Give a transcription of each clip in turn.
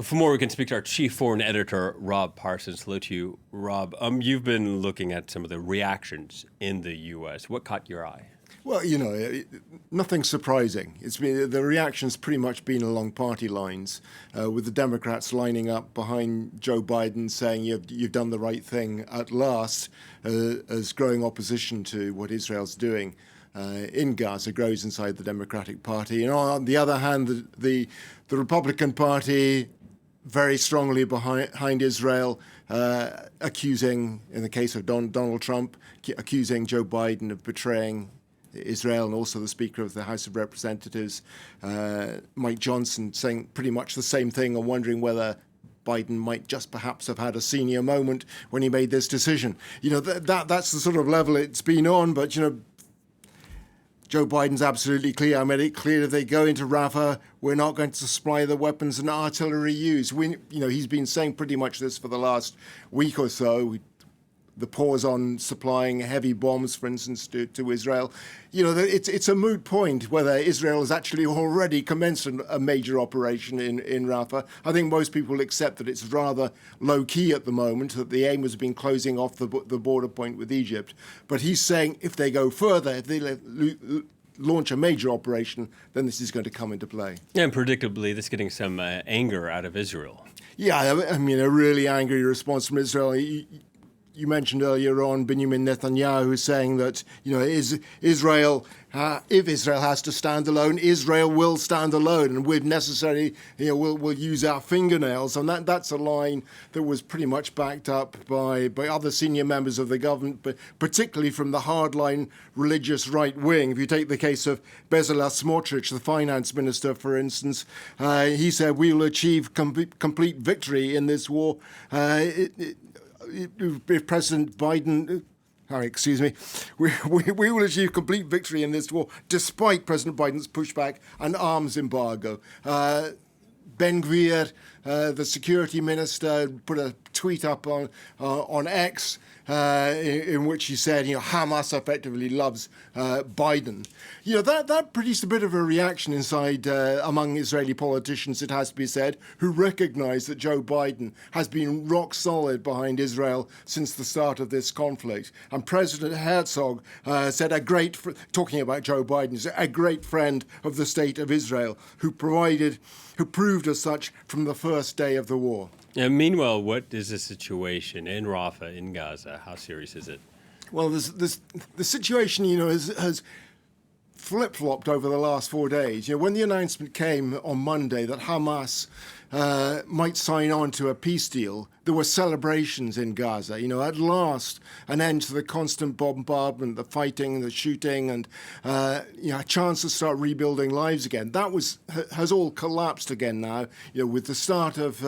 For more, we can speak to our chief foreign editor, Rob Parsons. Hello to you, Rob. You've been looking at some of the reactions in the U.S. What caught your eye? Well, nothing surprising. The reaction's pretty much been along party lines, with the Democrats lining up behind Joe Biden, saying you've done the right thing at last, as growing opposition to what Israel's doing in Gaza grows inside the Democratic Party. And on the other hand, the Republican Party very strongly behind Israel, accusing, in the case of Donald Trump, accusing Joe Biden of betraying Israel, and also the Speaker of the House of Representatives, Mike Johnson, saying pretty much the same thing and wondering whether Biden might just perhaps have had a senior moment when he made this decision. That's the sort of level it's been on, but, Joe Biden's absolutely clear. I made it clear if they go into Rafah, we're not going to supply the weapons and artillery used. He's been saying pretty much this for the last week or so. The pause on supplying heavy bombs, for instance, to Israel. It's a moot point whether Israel has actually already commenced a major operation in Rafah. I think most people accept that it's rather low-key at the moment, that the aim has been closing off the border point with Egypt. But he's saying if they go further, if they launch a major operation, then this is going to come into play. Yeah, and predictably, this is getting some anger out of Israel. Yeah, a really angry response from Israel. You mentioned earlier on Benjamin Netanyahu saying that, Israel, if Israel has to stand alone, Israel will stand alone, and if necessary, we'll use our fingernails. And that's a line that was pretty much backed up by other senior members of the government, but particularly from the hardline religious right wing. If you take the case of Bezalel Smotrich, the finance minister, for instance, he said, we will achieve complete victory in this war. If President Biden, we will achieve complete victory in this war, despite President Biden's pushback and arms embargo. Ben Gvir, the security minister, put a tweet up on X in which he said, Hamas effectively loves Biden. That produced a bit of a reaction inside among Israeli politicians, it has to be said, who recognize that Joe Biden has been rock solid behind Israel since the start of this conflict. And President Herzog said talking about Joe Biden, a great friend of the state of Israel, who proved as such from the first day of the war. Meanwhile, what is the situation in Rafah, in Gaza? How serious is it? Well, the situation, has flip-flopped over the last 4 days. When the announcement came on Monday that Hamas might sign on to a peace deal, there were celebrations in Gaza. At last, an end to the constant bombardment, the fighting, the shooting, and a chance to start rebuilding lives again. That has all collapsed again now. With the start of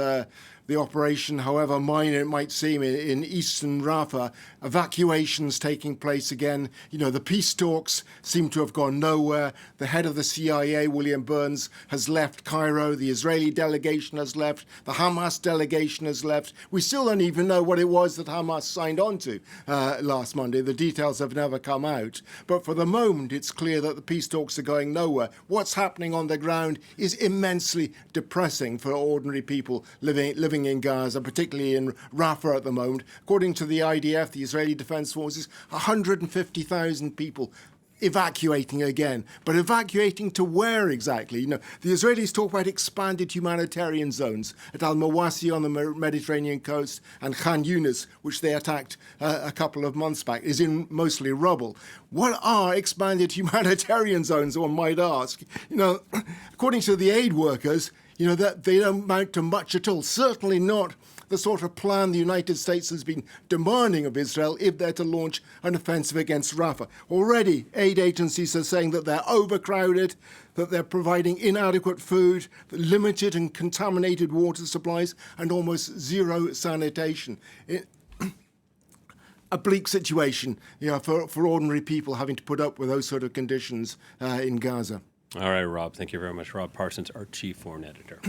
the operation, however minor it might seem, in eastern Rafah, evacuations taking place again. The peace talks seem to have gone nowhere. The head of the CIA, William Burns, has left Cairo. The Israeli delegation has left. The Hamas delegation has left. We still don't even know what it was that Hamas signed on to last Monday. The details have never come out. But for the moment, it's clear that the peace talks are going nowhere. What's happening on the ground is immensely depressing for ordinary people living in Gaza, particularly in Rafah at the moment. According to the IDF, the Israeli Defense Forces, 150,000 people evacuating again. But evacuating to where exactly? The Israelis talk about expanded humanitarian zones at Al-Mawasi on the Mediterranean coast, and Khan Yunis, which they attacked a couple of months back, is in mostly rubble. What are expanded humanitarian zones, one might ask? According to the aid workers, that they don't amount to much at all. Certainly not the sort of plan the United States has been demanding of Israel if they're to launch an offensive against Rafah. Already, aid agencies are saying that they're overcrowded, that they're providing inadequate food, limited and contaminated water supplies, and almost zero sanitation. A bleak situation, for ordinary people having to put up with those sort of conditions in Gaza. All right, Rob. Thank you very much. Rob Parsons, our chief foreign editor.